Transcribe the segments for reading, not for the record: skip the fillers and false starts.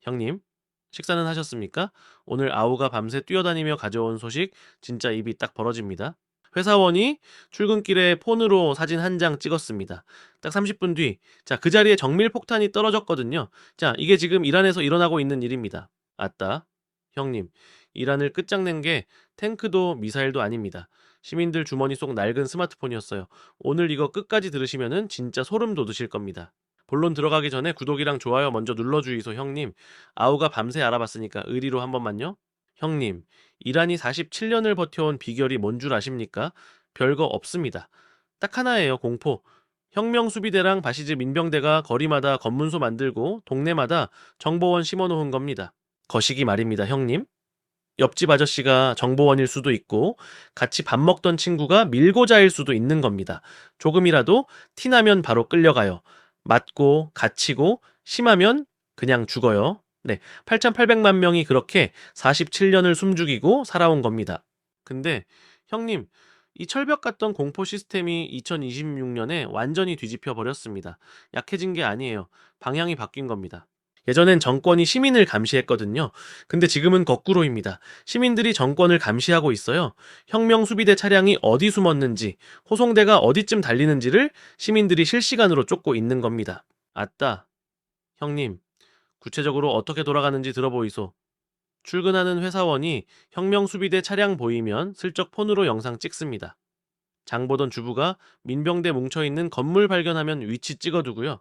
형님, 식사는 하셨습니까? 오늘 아우가 밤새 뛰어다니며 가져온 소식 진짜 입이 딱 벌어집니다. 회사원이 출근길에 폰으로 사진 한 장 찍었습니다. 딱 30분 뒤, 자, 그 자리에 정밀 폭탄이 떨어졌거든요. 자, 이게 지금 이란에서 일어나고 있는 일입니다. 아따, 형님, 이란을 끝장낸 게 탱크도 미사일도 아닙니다. 시민들 주머니 속 낡은 스마트폰이었어요. 오늘 이거 끝까지 들으시면은 진짜 소름 돋으실 겁니다. 본론 들어가기 전에 구독이랑 좋아요 먼저 눌러주이소 형님. 아우가 밤새 알아봤으니까 의리로 한 번만요. 형님, 이란이 47년을 버텨온 비결이 뭔 줄 아십니까? 별거 없습니다. 딱 하나예요, 공포. 혁명수비대랑 바시즈 민병대가 거리마다 검문소 만들고 동네마다 정보원 심어놓은 겁니다. 거시기 말입니다, 형님. 옆집 아저씨가 정보원일 수도 있고 같이 밥 먹던 친구가 밀고자일 수도 있는 겁니다. 조금이라도 티나면 바로 끌려가요. 맞고 갇히고 심하면 그냥 죽어요. 네, 8,800만 명이 그렇게 47년을 숨죽이고 살아온 겁니다. 근데 형님, 이 철벽 같던 공포 시스템이 2026년에 완전히 뒤집혀 버렸습니다. 약해진 게 아니에요. 방향이 바뀐 겁니다. 예전엔 정권이 시민을 감시했거든요. 근데 지금은 거꾸로입니다. 시민들이 정권을 감시하고 있어요. 혁명 수비대 차량이 어디 숨었는지, 호송대가 어디쯤 달리는지를 시민들이 실시간으로 쫓고 있는 겁니다. 아따, 형님, 구체적으로 어떻게 돌아가는지 들어보이소. 출근하는 회사원이 혁명 수비대 차량 보이면 슬쩍 폰으로 영상 찍습니다. 장 보던 주부가 민병대 뭉쳐있는 건물 발견하면 위치 찍어두고요.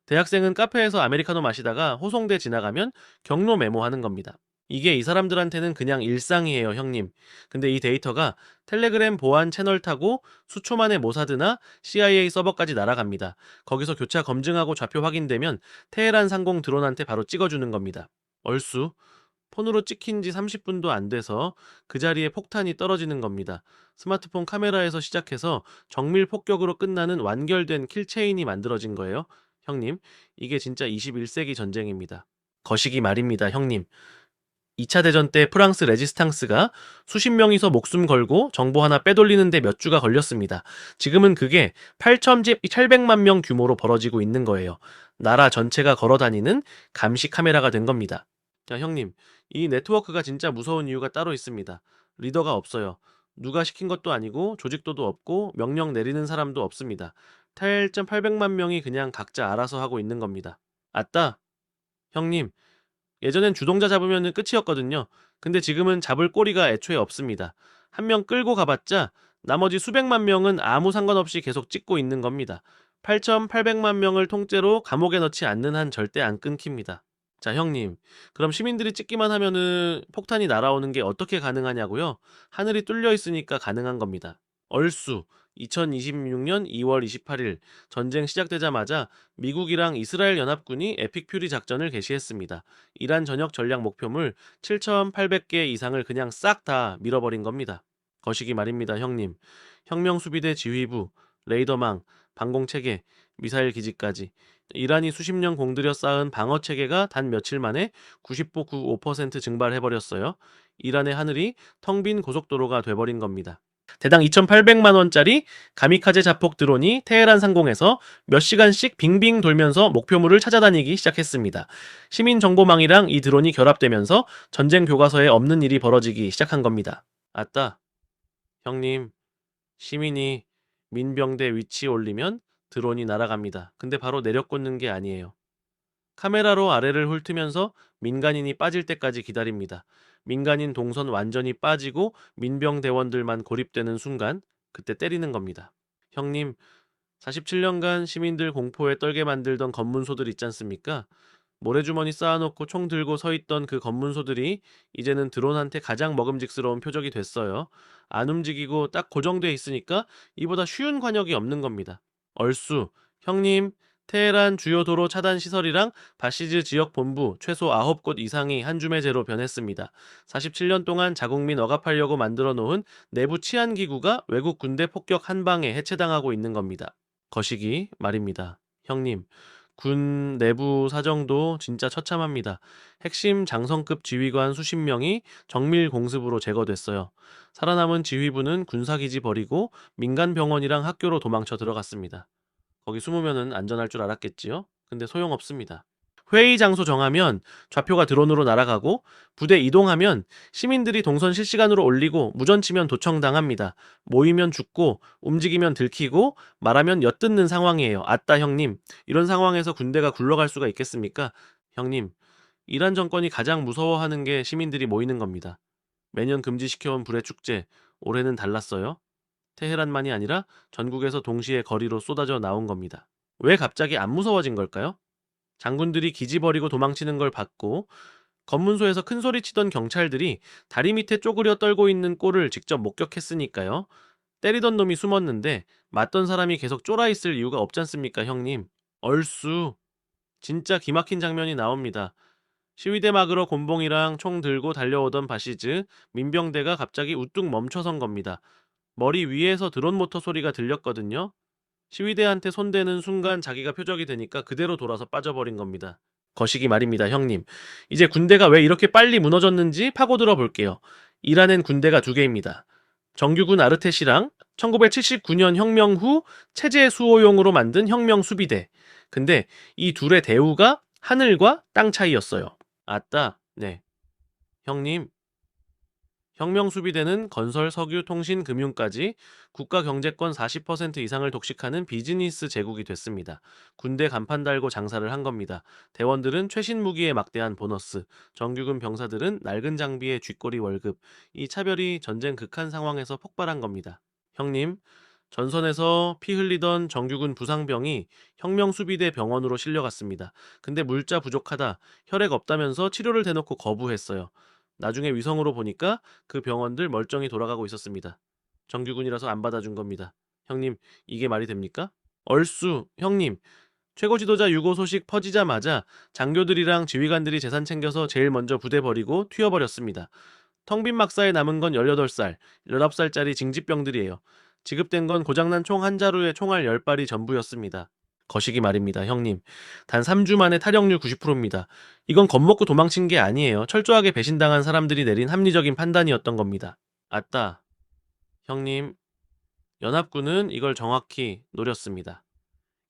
대학생은 카페에서 아메리카노 마시다가 호송대 지나가면 경로 메모하는 겁니다. 이게 이 사람들한테는 그냥 일상이에요, 형님. 근데 이 데이터가 텔레그램 보안 채널 타고 수초 만에 모사드나 CIA 서버까지 날아갑니다. 거기서 교차 검증하고 좌표 확인되면 테헤란 상공 드론한테 바로 찍어주는 겁니다. 얼쑤. 폰으로 찍힌 지 30분도 안 돼서 그 자리에 폭탄이 떨어지는 겁니다. 스마트폰 카메라에서 시작해서 정밀 폭격으로 끝나는 완결된 킬체인이 만들어진 거예요. 형님, 이게 진짜 21세기 전쟁입니다. 거시기 말입니다, 형님. 2차 대전 때 프랑스 레지스탕스가 수십 명이서 목숨 걸고 정보 하나 빼돌리는데 몇 주가 걸렸습니다. 지금은 그게 8,700만 명 규모로 벌어지고 있는 거예요. 나라 전체가 걸어다니는 감시 카메라가 된 겁니다. 자, 형님, 이 네트워크가 진짜 무서운 이유가 따로 있습니다. 리더가 없어요. 누가 시킨 것도 아니고 조직도도 없고 명령 내리는 사람도 없습니다. 8,800만 명이 그냥 각자 알아서 하고 있는 겁니다. 아따, 형님, 예전엔 주동자 잡으면 끝이었거든요. 근데 지금은 잡을 꼬리가 애초에 없습니다. 한 명 끌고 가봤자 나머지 수백만 명은 아무 상관없이 계속 찍고 있는 겁니다. 8,800만 명을 통째로 감옥에 넣지 않는 한 절대 안 끊깁니다. 자, 형님. 그럼 시민들이 찍기만 하면은 폭탄이 날아오는 게 어떻게 가능하냐고요? 하늘이 뚫려 있으니까 가능한 겁니다. 얼쑤. 2026년 2월 28일 전쟁 시작되자마자 미국이랑 이스라엘 연합군이 에픽 퓨리 작전을 개시했습니다. 이란 전역 전략 목표물 7,800개 이상을 그냥 싹 다 밀어버린 겁니다. 거시기 말입니다, 형님. 혁명수비대 지휘부, 레이더망, 방공체계, 미사일 기지까지 이란이 수십 년 공들여 쌓은 방어체계가 단 며칠 만에 90.95% 증발해버렸어요. 이란의 하늘이 텅 빈 고속도로가 돼버린 겁니다. 대당 2,800만 원짜리 가미카제 자폭 드론이 테헤란 상공에서 몇 시간씩 빙빙 돌면서 목표물을 찾아다니기 시작했습니다. 시민 정보망이랑 이 드론이 결합되면서 전쟁 교과서에 없는 일이 벌어지기 시작한 겁니다. 아따, 형님, 시민이 민병대 위치에 올리면 드론이 날아갑니다. 근데 바로 내려꽂는 게 아니에요. 카메라로 아래를 훑으면서 민간인이 빠질 때까지 기다립니다. 민간인 동선 완전히 빠지고 민병 대원들만 고립되는 순간 그때 때리는 겁니다. 형님, 47년간 시민들 공포에 떨게 만들던 검문소들 있지 않습니까? 모래주머니 쌓아놓고 총 들고 서 있던 그 검문소들이 이제는 드론한테 가장 먹음직스러운 표적이 됐어요. 안 움직이고 딱 고정돼 있으니까 이보다 쉬운 관역이 없는 겁니다. 얼쑤, 형님, 테헤란 주요 도로 차단 시설이랑 바시즈 지역 본부 최소 9곳 이상이 한 줌의 재로 변했습니다. 47년 동안 자국민 억압하려고 만들어 놓은 내부 치안 기구가 외국 군대 폭격 한 방에 해체당하고 있는 겁니다. 거시기 말입니다. 형님, 군 내부 사정도 진짜 처참합니다. 핵심 장성급 지휘관 수십 명이 정밀 공습으로 제거됐어요. 살아남은 지휘부는 군사기지 버리고 민간 병원이랑 학교로 도망쳐 들어갔습니다. 거기 숨으면은 안전할 줄 알았겠지요? 근데 소용없습니다. 회의 장소 정하면 좌표가 드론으로 날아가고 부대 이동하면 시민들이 동선 실시간으로 올리고 무전치면 도청당합니다. 모이면 죽고 움직이면 들키고 말하면 엿듣는 상황이에요. 아따 형님, 이런 상황에서 군대가 굴러갈 수가 있겠습니까? 형님, 이란 정권이 가장 무서워하는 게 시민들이 모이는 겁니다. 매년 금지시켜온 불의 축제, 올해는 달랐어요. 테헤란만이 아니라 전국에서 동시에 거리로 쏟아져 나온 겁니다. 왜 갑자기 안 무서워진 걸까요? 장군들이 기지 버리고 도망치는 걸 봤고 검문소에서 큰 소리 치던 경찰들이 다리 밑에 쪼그려 떨고 있는 꼴을 직접 목격했으니까요. 때리던 놈이 숨었는데 맞던 사람이 계속 쫄아 있을 이유가 없지 않습니까, 형님? 얼쑤. 진짜 기막힌 장면이 나옵니다. 시위대 막으러 곤봉이랑 총 들고 달려오던 바시즈, 민병대가 갑자기 우뚝 멈춰선 겁니다. 머리 위에서 드론 모터 소리가 들렸거든요. 시위대한테 손대는 순간 자기가 표적이 되니까 그대로 돌아서 빠져버린 겁니다. 거시기 말입니다, 형님. 이제 군대가 왜 이렇게 빨리 무너졌는지 파고들어 볼게요. 이란엔 군대가 두 개입니다. 정규군 아르테시랑 1979년 혁명 후 체제 수호용으로 만든 혁명 수비대. 근데 이 둘의 대우가 하늘과 땅 차이였어요. 아따, 네. 형님, 혁명수비대는 건설, 석유, 통신, 금융까지 국가 경제권 40% 이상을 독식하는 비즈니스 제국이 됐습니다. 군대 간판 달고 장사를 한 겁니다. 대원들은 최신 무기에 막대한 보너스, 정규군 병사들은 낡은 장비에 쥐꼬리 월급. 이 차별이 전쟁 극한 상황에서 폭발한 겁니다. 형님, 전선에서 피 흘리던 정규군 부상병이 혁명수비대 병원으로 실려갔습니다. 근데 물자 부족하다, 혈액 없다면서 치료를 대놓고 거부했어요. 나중에 위성으로 보니까 그 병원들 멀쩡히 돌아가고 있었습니다. 정규군이라서 안 받아준 겁니다. 형님, 이게 말이 됩니까? 얼쑤, 형님. 최고 지도자 유고 소식 퍼지자마자 장교들이랑 지휘관들이 재산 챙겨서 제일 먼저 부대 버리고 튀어버렸습니다. 텅빈 막사에 남은 건 18살, 19살짜리 징집병들이에요. 지급된 건 고장난 총 한 자루에 총알 10발이 전부였습니다. 거시기 말입니다, 형님. 단 3주 만에 탈영률 90%입니다. 이건 겁먹고 도망친 게 아니에요. 철저하게 배신당한 사람들이 내린 합리적인 판단이었던 겁니다. 아따, 형님. 연합군은 이걸 정확히 노렸습니다.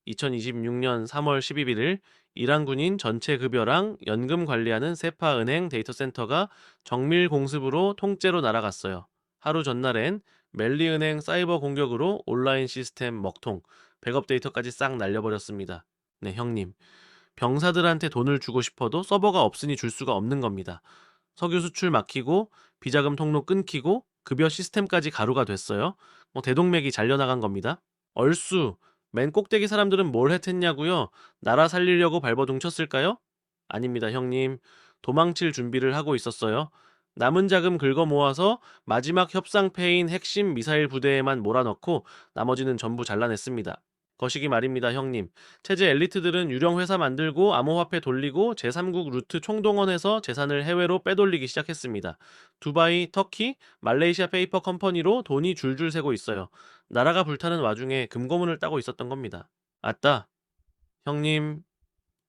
2026년 3월 11일 이란군인 전체 급여랑 연금 관리하는 세파은행 데이터 센터가 정밀 공습으로 통째로 날아갔어요. 하루 전날엔 멜리은행 사이버 공격으로 온라인 시스템 먹통, 백업 데이터까지 싹 날려버렸습니다. 네, 형님. 병사들한테 돈을 주고 싶어도 서버가 없으니 줄 수가 없는 겁니다. 석유 수출 막히고 비자금 통로 끊기고 급여 시스템까지 가루가 됐어요. 대동맥이 잘려나간 겁니다. 얼쑤, 맨 꼭대기 사람들은 뭘 했겠냐고요? 나라 살리려고 발버둥 쳤을까요? 아닙니다, 형님. 도망칠 준비를 하고 있었어요. 남은 자금 긁어 모아서 마지막 협상패인 핵심 미사일 부대에만 몰아넣고 나머지는 전부 잘라냈습니다. 거시기 말입니다, 형님. 체제 엘리트들은 유령 회사 만들고 암호화폐 돌리고 제3국 루트 총동원해서 재산을 해외로 빼돌리기 시작했습니다. 두바이, 터키, 말레이시아 페이퍼 컴퍼니로 돈이 줄줄 새고 있어요. 나라가 불타는 와중에 금고문을 따고 있었던 겁니다. 아따, 형님.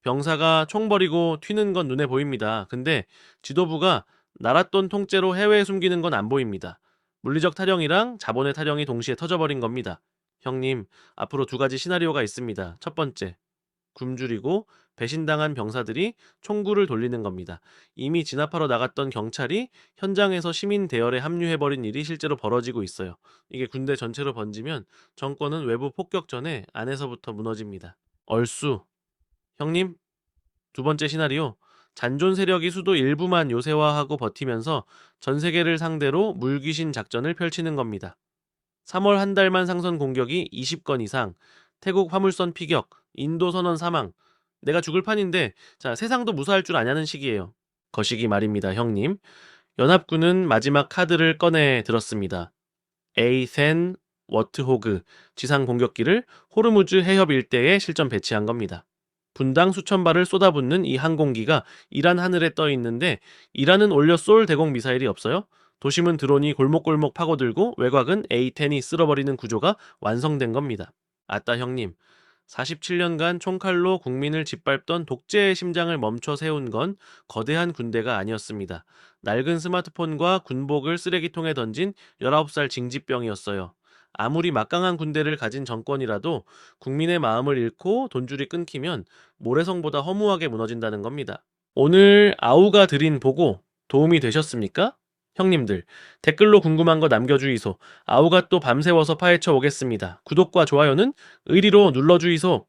병사가 총 버리고 튀는 건 눈에 보입니다. 근데 지도부가 나라 돈 통째로 해외에 숨기는 건 안 보입니다. 물리적 탈영이랑 자본의 탈영이 동시에 터져버린 겁니다. 형님, 앞으로 두 가지 시나리오가 있습니다. 첫 번째, 굶주리고 배신당한 병사들이 총구를 돌리는 겁니다. 이미 진압하러 나갔던 경찰이 현장에서 시민 대열에 합류해버린 일이 실제로 벌어지고 있어요. 이게 군대 전체로 번지면 정권은 외부 폭격전에 안에서부터 무너집니다. 얼쑤. 형님, 두 번째 시나리오. 잔존 세력이 수도 일부만 요새화하고 버티면서 전 세계를 상대로 물귀신 작전을 펼치는 겁니다. 3월 한 달만 상선 공격이 20건 이상, 태국 화물선 피격, 인도 선원 사망. 내가 죽을 판인데, 자, 세상도 무사할 줄 아냐는 식이에요. 거시기 말입니다, 형님. 연합군은 마지막 카드를 꺼내 들었습니다. 에이센 워트호그 지상 공격기를 호르무즈 해협 일대에 실전 배치한 겁니다. 분당 수천 발을 쏟아붓는 이 항공기가 이란 하늘에 떠 있는데 이란은 올려 쏠 대공 미사일이 없어요? 도심은 드론이 골목골목 파고들고 외곽은 A-10이 쓸어버리는 구조가 완성된 겁니다. 아따 형님, 47년간 총칼로 국민을 짓밟던 독재의 심장을 멈춰 세운 건 거대한 군대가 아니었습니다. 낡은 스마트폰과 군복을 쓰레기통에 던진 19살 징집병이었어요. 아무리 막강한 군대를 가진 정권이라도 국민의 마음을 잃고 돈줄이 끊기면 모래성보다 허무하게 무너진다는 겁니다. 오늘 아우가 드린 보고 도움이 되셨습니까? 형님들, 댓글로 궁금한 거 남겨주이소. 아우가 또 밤새워서 파헤쳐 오겠습니다. 구독과 좋아요는 의리로 눌러주이소.